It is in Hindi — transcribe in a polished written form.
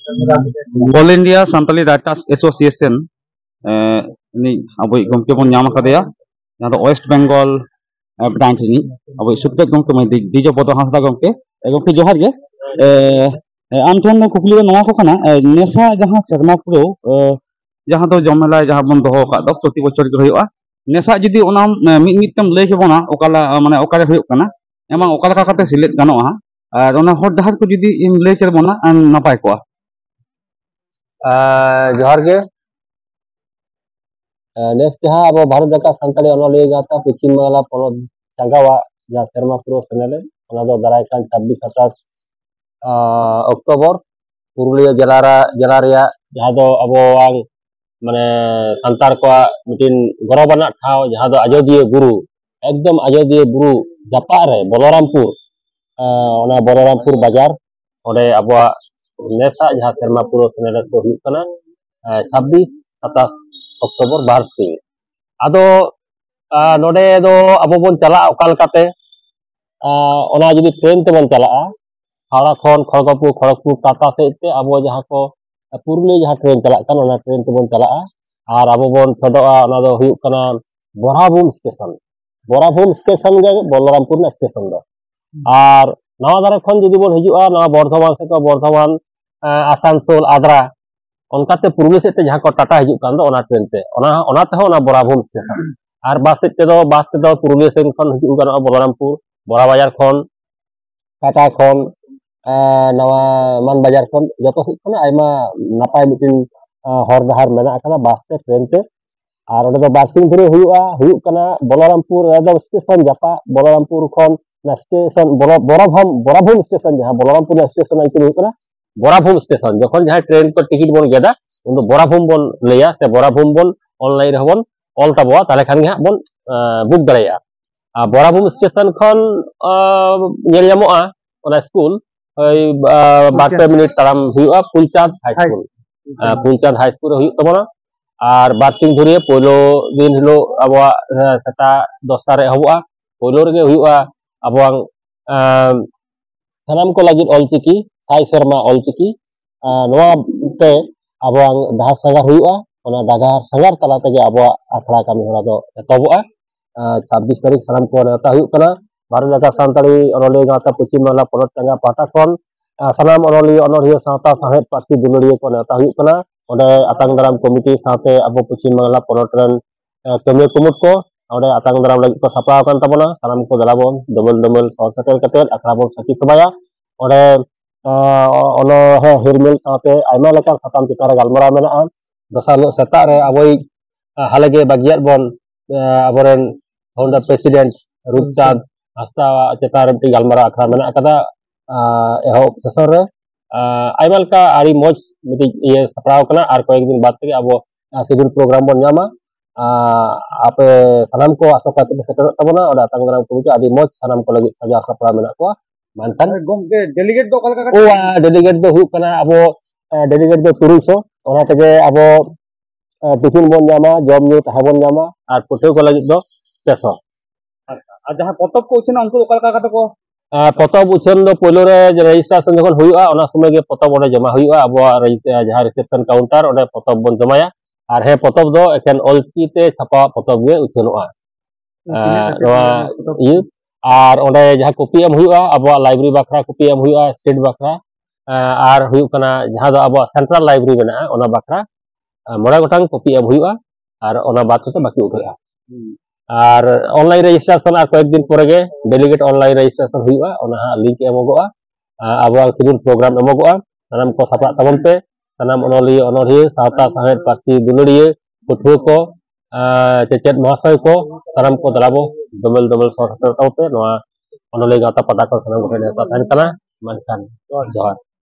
All India Santali writers association अब गमके बन नाम कदेया जहाँ दो वेस्ट बंगाल ब्रांच नी अब सुखदेव गमके मैं डीजे पद हांसदा गमके गमके जोहार गे आम ठन कुकली नवा को कना नेशा जहाँ सेरमा पुरो जहाँ दो जमेला जहाँ बन दोहो का दो प्रति बछर के होयोआ नेशा जुदी ओना मिट मिटम लय के बोना ओकाला माने ओकारे होयो कना एमा ओकाला काते सिलेक्ट गानोआ और ओना हर डहार को जुदी इन लय के बोना नापाय कोआ जोहार गे नेस जहाँ अब भारत का सानताली अनलिया गाता पश्चिम बांगला पनत चांगावा जहाँ सेरमा पुरो सेनेले दाराय कान 26 27 अक्टोबर पुरुलिया जिला जहाँ दो अब माने सानतार को मिटिन गौरवाना ठाव जहाँ दो अयोध्या बुरु एकदम अयोध्या बुरु जापा रे बलरामपुर बाजार ओडे अब नेसा जहाँ सेरमा पुरो सेनेल को हुई कना 26 27 अक्टोबर बार सिंह आदो नोडे दो अब बन चला ओकालकाते ओना जुदी ट्रेन ते बन चला हावड़ा खन खड़गपुर टाटा सेते अब जहाँ को पुरुलिया जहाँ ट्रेन चला ट्रेन ते बन चला और अब बन फेडोआ बोराभूम स्टेशन गे बलरामपुर स्टेशन दो और नवा दारे खन जुदी बन हिजुआ नवा बर्धमान से बर्धमान आसानसोल आद्रा उनकाते पुरुलिया सेते जहाँ को टाटा हिजु कान दो ट्रेन ते बोराभूम स्टेशन और बस ते दो पुरुलिया सेन खन हिजु गानो बलरामपुर बोरा बाजार खन टाटा खन नवा मान बाजार खन जतो सेट खन आयमा नापाय मिटिन हर डहार मेना कना बस ते ट्रेन ते और ओडे दो बारसिंग धरे हुयुआ बलरामपुर रेलवे स्टेशन जापा बलरामपुर खन ना स्टेशन बोराभूम स्टेशन जहाँ बलरामपुर स्टेशन आइते हुयुआ बोराभूम स्टेशन जखन जहाँ ट्रेन को टिकट बन गेदा उन बोराभूम बन लेया से बोराभूम बन ऑनलाइन रहबन ऑल तबवा ताले खान गे बन बुक दरेया बोराभूम स्टेशन खन नेल नामोआ ओना स्कूल बाटे मिनट ताराम हुयुआ फुलचांद हाई स्कूल हुयुआ तबना और बारसिंग धरिए पोलो दिन हिलो अब सेता 10टा रे हबुआ पोलो रे हुयुआ अब सनाम को लगी ऑलचिकी साई शर्मा ऑलचिकी नवा ते अब डहार संगार हुयुआ ओना डहार संगार तला तेगे अब आखड़ा कामी हरा दो एतबुआ 26 तारीख सनाम को नेता हुयुआ भारत का सानताली अनलिया गाता पश्चिम बांगला पनत चांगा पाटा खन सनाम अनलिया सावता साहेब पार्सी दुलड़िया को नेता हुयुआ ओडे आतांग दाराम कमिटी साथे अब पश्चिम बांगला पनत रन कमिया कुमुट को ओडे आतांग दाराम लगी को सपराव कान तबना सनाम को दलाबन डबल सर सेटल कते आखड़ा बन साथी सबाया ओडे ओनो हिरमिल साथे आयमा लेका साताम चितार गालमरा मेना दसार सेता रे अबई हालेगे बागियात बन अबरेन फाउंडर प्रेसिडेंट रूपचांद हस्ता चितार गालमरा आखड़ा मेना कदा एहब सेशन रे आयमा लेका आरी मौज मिटी ये सपराव कना और कয়েক दिन बाद तेगे अब सिविल प्रोग्राम बन नामा आपे सनाम को आसोकाते सेटर तबना और आतांग दाराम को आदि मौज सनाम को लगी सजा सपराव मेना को मानतान गमके डेलीगेट दो कल का ओ डेलीगेट दो हुक कना अब डेलीगेट दो 300 ओना तेगे अब टिफिन बन नामा जॉब न्यू तहाबन नामा और पुठे को लगी दो 600 और जहाँ पतब को उछना उनको कल का को पतब उछन दो पोलो रे रजिस्ट्रेशन जखन हुयुआ ओना समय गे पतब ओडे जमा हुयुआ अब जहाँ रिसेप्शन काउंटर ओडे पतब बन जमाया और हे पतब दो एकेन ऑलचिकी ते छापा पतब गे उछनोआ और ओडे जहाँ कॉपी एम हुयुआ अब लाइब्रेरी बाखरा कॉपी एम हुयुआ स्टेट बाखरा और हुयुकना जहाँ दो अब सेंट्रल लाइब्रेरी बना ओना बाखरा मोड़ा गोटांग कॉपी एम हुयुआ और ओना बात तो बाकी उठा और ऑनलाइन रजिस्ट्रेशन और कয়েক दिन परे गे डेलीगेट ऑनलाइन रजिस्ट्रेशन हुयुआ ओना लिंक एमोगोआ अब सिविल प्रोग्राम एमोगोआ सनाम को सपरा तबन पे सनाम अनलिया सावता साहेब पार्सी दुलड़िया पठुआ को चेचेद महाशय को सनाम को दलाबो डबल सर पे अनलिया गाता पता को सनाम को नेता थान कना मानकान जोहार।